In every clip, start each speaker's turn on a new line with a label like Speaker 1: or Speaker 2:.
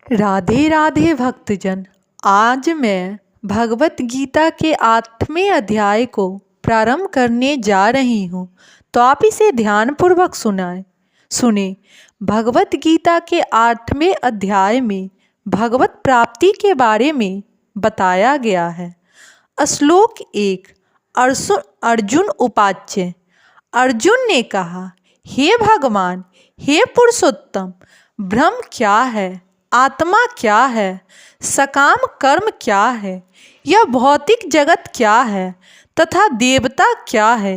Speaker 1: राधे राधे भक्तजन। आज मैं भगवत गीता के 8वें अध्याय को प्रारंभ करने जा रही हूँ, तो आप इसे ध्यानपूर्वक सुने। भगवत गीता के 8वें अध्याय में भगवत प्राप्ति के बारे में बताया गया है। श्लोक 1। अर्जुन उवाच। अर्जुन ने कहा, हे भगवान, हे पुरुषोत्तम, ब्रह्म क्या है, आत्मा क्या है, सकाम कर्म क्या है, यह भौतिक जगत क्या है तथा देवता क्या है,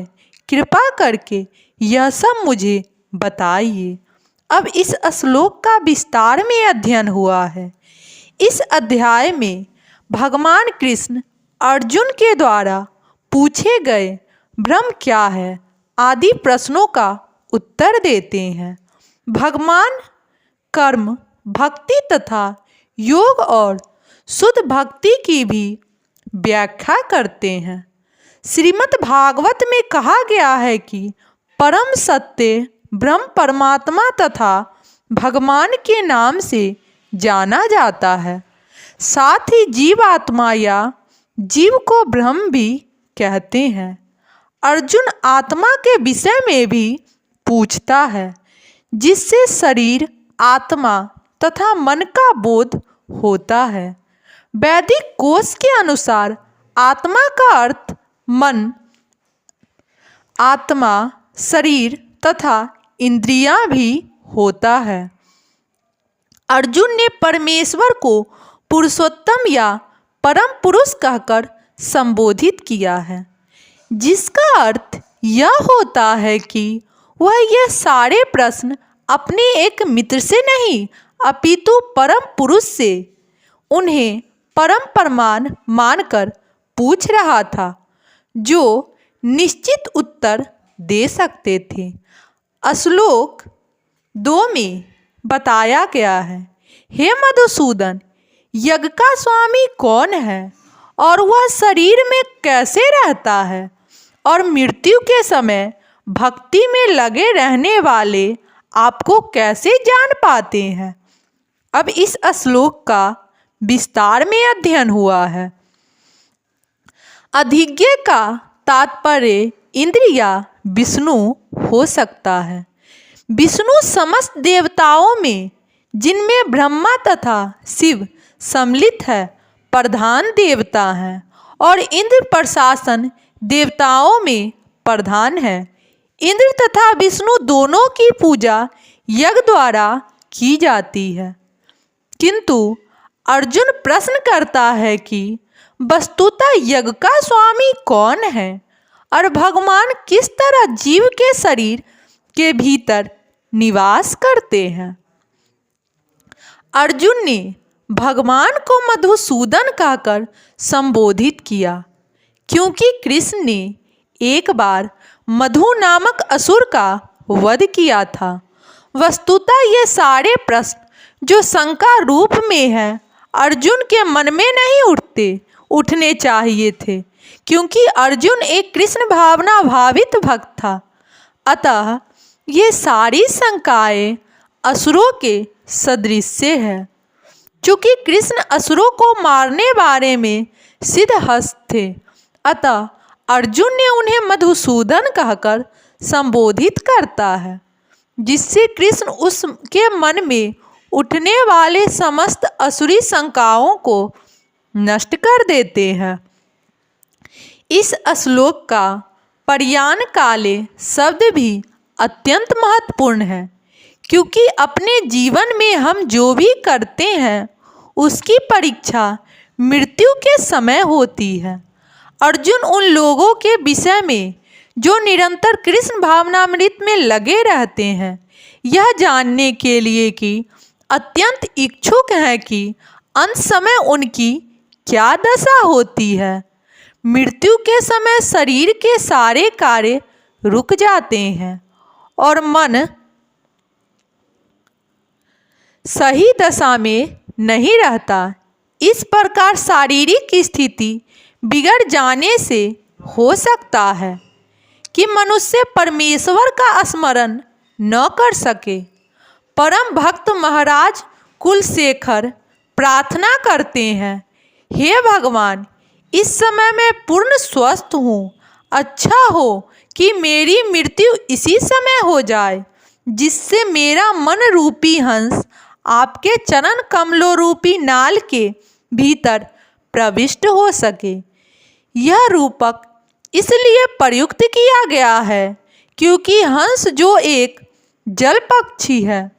Speaker 1: कृपा करके यह सब मुझे बताइए। अब इस श्लोक का विस्तार में अध्ययन हुआ है। इस अध्याय में भगवान कृष्ण अर्जुन के द्वारा पूछे गए ब्रह्म क्या है आदि प्रश्नों का उत्तर देते हैं। भगवान कर्म, भक्ति तथा योग और शुद्ध भक्ति की भी व्याख्या करते हैं। श्रीमद् भागवत में कहा गया है कि परम सत्य ब्रह्म परमात्मा तथा भगवान के नाम से जाना जाता है। साथ ही जीव आत्मा या जीव को ब्रह्म भी कहते हैं। अर्जुन आत्मा के विषय में भी पूछता है, जिससे शरीर, आत्मा तथा मन का बोध होता है। वैदिक कोश के अनुसार आत्मा का अर्थ मन, आत्मा, शरीर तथा इंद्रियां भी होता है। अर्जुन ने परमेश्वर को पुरुषोत्तम या परम पुरुष कहकर संबोधित किया है, जिसका अर्थ यह होता है कि वह ये सारे प्रश्न अपने एक मित्र से नहीं अपितु परम पुरुष से उन्हें परम प्रमाण मानकर पूछ रहा था, जो निश्चित उत्तर दे सकते थे। श्लोक 2 में बताया गया है, हे मधुसूदन, यज्ञ का स्वामी कौन है और वह शरीर में कैसे रहता है और मृत्यु के समय भक्ति में लगे रहने वाले आपको कैसे जान पाते हैं। अब इस श्लोक का विस्तार में अध्ययन हुआ है। अधिज्ञ का तात्पर्य इंद्र या विष्णु हो सकता है। विष्णु समस्त देवताओं में, जिनमें ब्रह्मा तथा शिव सम्मिलित है, प्रधान देवता हैं और इंद्र प्रशासन देवताओं में प्रधान है। इंद्र तथा विष्णु दोनों की पूजा यज्ञ द्वारा की जाती है। किंतु अर्जुन प्रश्न करता है कि वस्तुतः यज्ञ का स्वामी कौन है और भगवान किस तरह जीव के शरीर के भीतर निवास करते हैं। अर्जुन ने भगवान को मधुसूदन कहकर संबोधित किया, क्योंकि कृष्ण ने एक बार मधु नामक असुर का वध किया था। वस्तुतः ये सारे प्रश्न जो शंका रूप में है, अर्जुन के मन में नहीं उठने चाहिए थे, क्योंकि अर्जुन एक कृष्ण भावना भावित भक्त था। अतः ये सारी शंकाएं असुरों के सदृश है। चूँकि कृष्ण असुरों को मारने बारे में सिद्धहस्त थे, अतः अर्जुन ने उन्हें मधुसूदन कहकर संबोधित करता है, जिससे कृष्ण उसके मन में उठने वाले समस्त असुरी शंकाओं को नष्ट कर देते हैं। इस श्लोक का पर्याय काले शब्द भी अत्यंत महत्वपूर्ण है, क्योंकि अपने जीवन में हम जो भी करते हैं उसकी परीक्षा मृत्यु के समय होती है। अर्जुन उन लोगों के विषय में जो निरंतर कृष्ण भावनामृत में लगे रहते हैं, यह जानने के लिए कि अत्यंत इच्छुक है कि अंत समय उनकी क्या दशा होती है। मृत्यु के समय शरीर के सारे कार्य रुक जाते हैं और मन सही दशा में नहीं रहता। इस प्रकार शारीरिक स्थिति बिगड़ जाने से हो सकता है कि मनुष्य परमेश्वर का स्मरण न कर सके। परम भक्त महाराज कुलशेखर प्रार्थना करते हैं, हे भगवान, इस समय मैं पूर्ण स्वस्थ हूँ। अच्छा हो कि मेरी मृत्यु इसी समय हो जाए, जिससे मेरा मन रूपी हंस आपके चरण कमलों रूपी नाल के भीतर प्रविष्ट हो सके। यह रूपक इसलिए प्रयुक्त किया गया है क्योंकि हंस जो एक जल पक्षी है,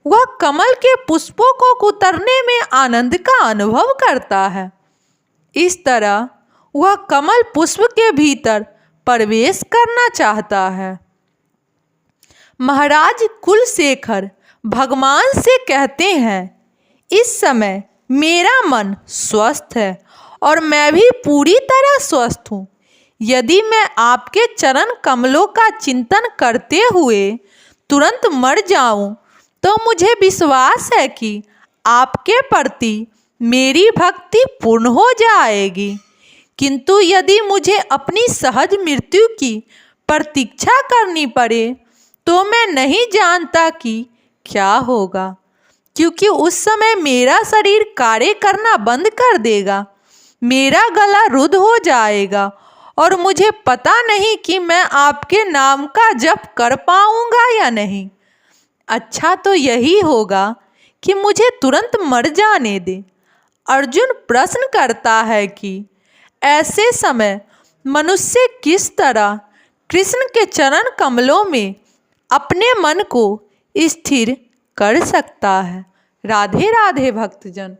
Speaker 1: वह कमल के पुष्पों को कुतरने में आनंद का अनुभव करता है। इस तरह वह कमल पुष्प के भीतर प्रवेश करना चाहता है। महाराज कुलशेखर भगवान से कहते हैं, इस समय मेरा मन स्वस्थ है और मैं भी पूरी तरह स्वस्थ हूँ। यदि मैं आपके चरण कमलों का चिंतन करते हुए तुरंत मर जाऊं, तो मुझे विश्वास है कि आपके प्रति मेरी भक्ति पूर्ण हो जाएगी। किंतु यदि मुझे अपनी सहज मृत्यु की प्रतीक्षा करनी पड़े, तो मैं नहीं जानता कि क्या होगा, क्योंकि उस समय मेरा शरीर कार्य करना बंद कर देगा, मेरा गला रुद्ध हो जाएगा और मुझे पता नहीं कि मैं आपके नाम का जप कर पाऊंगा या नहीं। अच्छा तो यही होगा कि मुझे तुरंत मर जाने दे। अर्जुन प्रश्न करता है कि ऐसे समय मनुष्य किस तरह कृष्ण के चरण कमलों में अपने मन को स्थिर कर सकता है। राधे राधे भक्तजन।